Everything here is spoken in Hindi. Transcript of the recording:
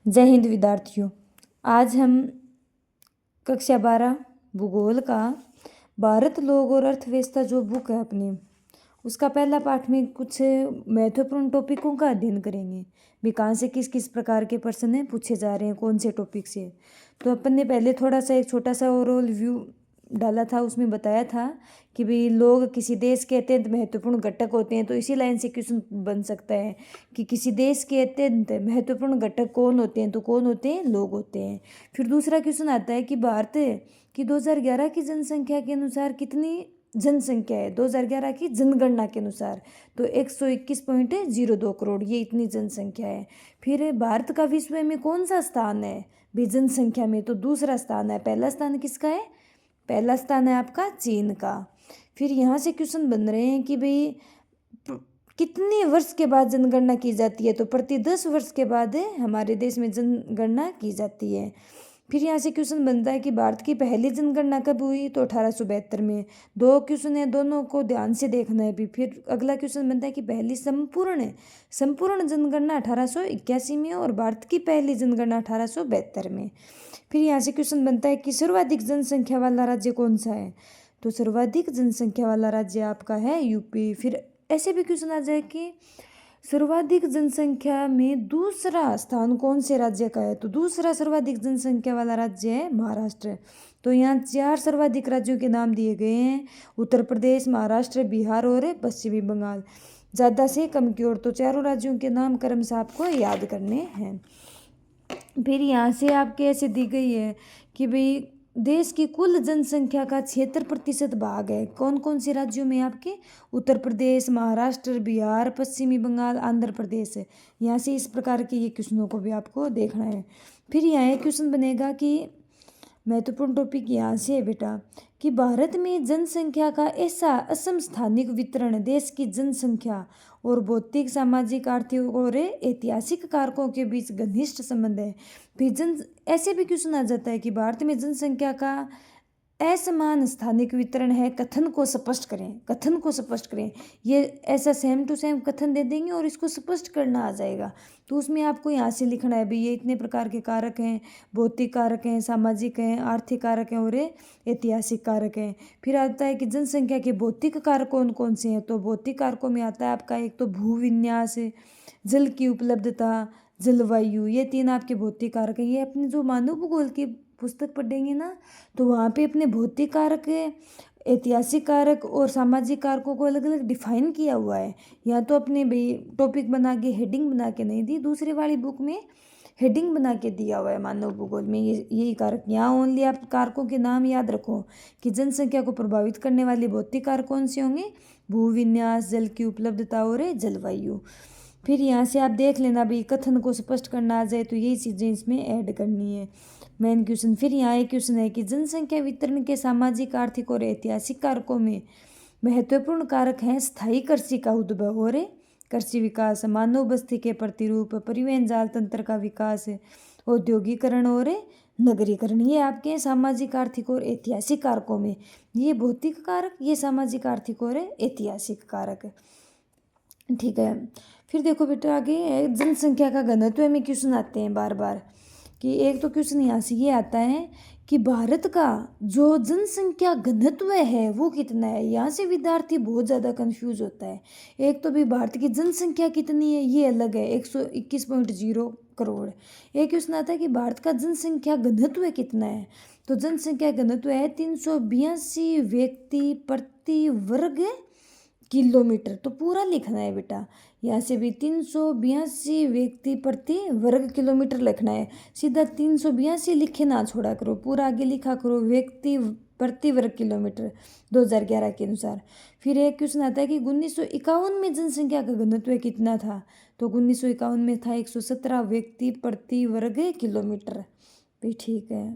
जय हिंद विद्यार्थियों। आज हम कक्षा 12 भूगोल का भारत लोग और अर्थव्यवस्था जो बुक है अपनी, उसका पहला पाठ में कुछ महत्वपूर्ण टॉपिकों का अध्ययन करेंगे। भी कहाँ से किस किस प्रकार के प्रश्न पूछे जा रहे हैं, कौन से टॉपिक से। तो अपन ने पहले थोड़ा सा एक छोटा सा ओवरऑल व्यू डाला था, उसमें बताया था कि भाई लोग किसी देश के अत्यंत महत्वपूर्ण घटक होते हैं। तो इसी लाइन से क्वेश्चन बन सकता है कि किसी देश के अत्यंत महत्वपूर्ण घटक कौन होते हैं, तो कौन होते हैं, लोग होते हैं। फिर दूसरा क्वेश्चन आता है कि भारत की 2011 की जनसंख्या के अनुसार कितनी जनसंख्या है। 2011 की जनगणना के अनुसार तो 121.02 करोड़, ये इतनी जनसंख्या है। फिर भारत का विश्व में कौन सा स्थान है भी जनसंख्या में, तो दूसरा स्थान है। पहला स्थान किसका है, पहला स्थान है आपका चीन का। फिर यहाँ से क्वेश्चन बन रहे हैं कि भाई कितने वर्ष के बाद जनगणना की जाती है, तो प्रति 10 वर्ष के बाद हमारे देश में जनगणना की जाती है। फिर यहाँ से क्वेश्चन बनता है कि भारत की पहली जनगणना कब हुई, तो 1872 में। दो क्वेश्चन है, दोनों को ध्यान से देखना है भी। फिर अगला क्वेश्चन बनता है कि पहली संपूर्ण जनगणना 1881 में और भारत की पहली जनगणना 1872 में। फिर यहाँ से क्वेश्चन बनता है कि सर्वाधिक जनसंख्या वाला राज्य कौन सा है, तो सर्वाधिक जनसंख्या वाला राज्य आपका है यूपी। फिर ऐसे भी क्वेश्चन आ जाए कि सर्वाधिक जनसंख्या में दूसरा स्थान कौन से राज्य का है, तो दूसरा सर्वाधिक जनसंख्या वाला राज्य है महाराष्ट्र। तो यहाँ 4 सर्वाधिक राज्यों के नाम दिए गए हैं, उत्तर प्रदेश, महाराष्ट्र, बिहार और पश्चिमी बंगाल। ज़्यादा से कम की ओर, तो चारों राज्यों के नाम क्रमशः आपको याद करने हैं। फिर यहाँ से आपके ऐसे दी गई है कि भाई देश की कुल जनसंख्या का 76% भाग है कौन कौन से राज्यों में, आपके उत्तर प्रदेश, महाराष्ट्र, बिहार, पश्चिमी बंगाल, आंध्र प्रदेश है। यहाँ से इस प्रकार के ये क्वेश्चनों को भी आपको देखना है। फिर यहाँ एक क्वेश्चन बनेगा कि महत्वपूर्ण टॉपिक यहाँ से है बेटा कि भारत में जनसंख्या का ऐसा असमस्थानिक वितरण देश की जनसंख्या और भौतिक, सामाजिक, आर्थिक और ऐतिहासिक कारकों के बीच घनिष्ठ संबंध है। फिर ऐसे भी क्वेश्चन आ जाता है कि भारत में जनसंख्या का असमान स्थानिक वितरण है, कथन को स्पष्ट करें। ये ऐसा सेम टू सेम कथन दे देंगे और इसको स्पष्ट करना आ जाएगा। तो उसमें आपको यहाँ से लिखना है भाई ये इतने प्रकार के कारक हैं, भौतिक कारक हैं, सामाजिक हैं, आर्थिक कारक हैं और ऐतिहासिक कारक हैं। फिर आता है कि जनसंख्या के भौतिक कारक कौन कौन से हैं, तो भौतिक कारकों में आता है आपका एक तो भूविन्यास, जल की उपलब्धता, जलवायु, ये 3 आपके भौतिक कारक हैं। ये अपने जो मानव भूगोल की पुस्तक पढ़ेंगे ना, तो वहाँ पे अपने भौतिक कारक, ऐतिहासिक कारक और सामाजिक कारकों को अलग अलग डिफाइन किया हुआ है। या तो अपने भाई टॉपिक बना के हेडिंग बना के नहीं दी, दूसरे वाली बुक में हेडिंग बना के दिया हुआ है मानव भूगोल में यही कारक। यहाँ ओनली आप कारकों के नाम याद रखो कि जनसंख्या को प्रभावित करने वाले भौतिक कारक कौन से होंगे, भूविन्यास, जल की उपलब्धता और जलवायु। फिर यहाँ से आप देख लेना भाई कथन को स्पष्ट करना आ जाए तो यही चीज़ें इसमें ऐड करनी है, मेन क्वेश्चन। फिर यहाँ एक क्वेश्चन है कि जनसंख्या वितरण के सामाजिक, आर्थिक और ऐतिहासिक कारकों में महत्वपूर्ण कारक हैं स्थायी कृषि का उद्भव और कृषि विकास, मानव बस्ती के प्रतिरूप, परिवहन जाल तंत्र का विकास, औद्योगिकरण और नगरीकरण। ये आपके सामाजिक, आर्थिक और ऐतिहासिक कारकों में, ये भौतिक कारक, ये सामाजिक, आर्थिक और ऐतिहासिक कारक। ठीक है। फिर देखो बेटा आगे जनसंख्या का घनत्व में क्वेश्चन आते हैं बार बार कि एक तो क्वेश्चन यहाँ से ये आता है कि भारत का जो जनसंख्या घनत्व है वो कितना है। यहाँ से विद्यार्थी बहुत ज़्यादा कंफ्यूज होता है। एक तो भी भारत की जनसंख्या कितनी है ये अलग है, 121.0 करोड़। एक क्वेश्चन आता है कि भारत का जनसंख्या घनत्व कितना है, तो जनसंख्या घनत्व है 382 व्यक्ति प्रति वर्ग किलोमीटर। तो पूरा लिखना है बेटा, यहाँ से भी 382 व्यक्ति प्रति वर्ग किलोमीटर लिखना है। सीधा 382 लिखे ना छोड़ा करो, पूरा आगे लिखा करो व्यक्ति प्रति वर्ग किलोमीटर 2011 के अनुसार। फिर एक क्वेश्चन आता है कि 1951 में जनसंख्या का घनत्व कितना था, तो 1951 में था 117 व्यक्ति प्रति वर्ग किलोमीटर भी। ठीक है।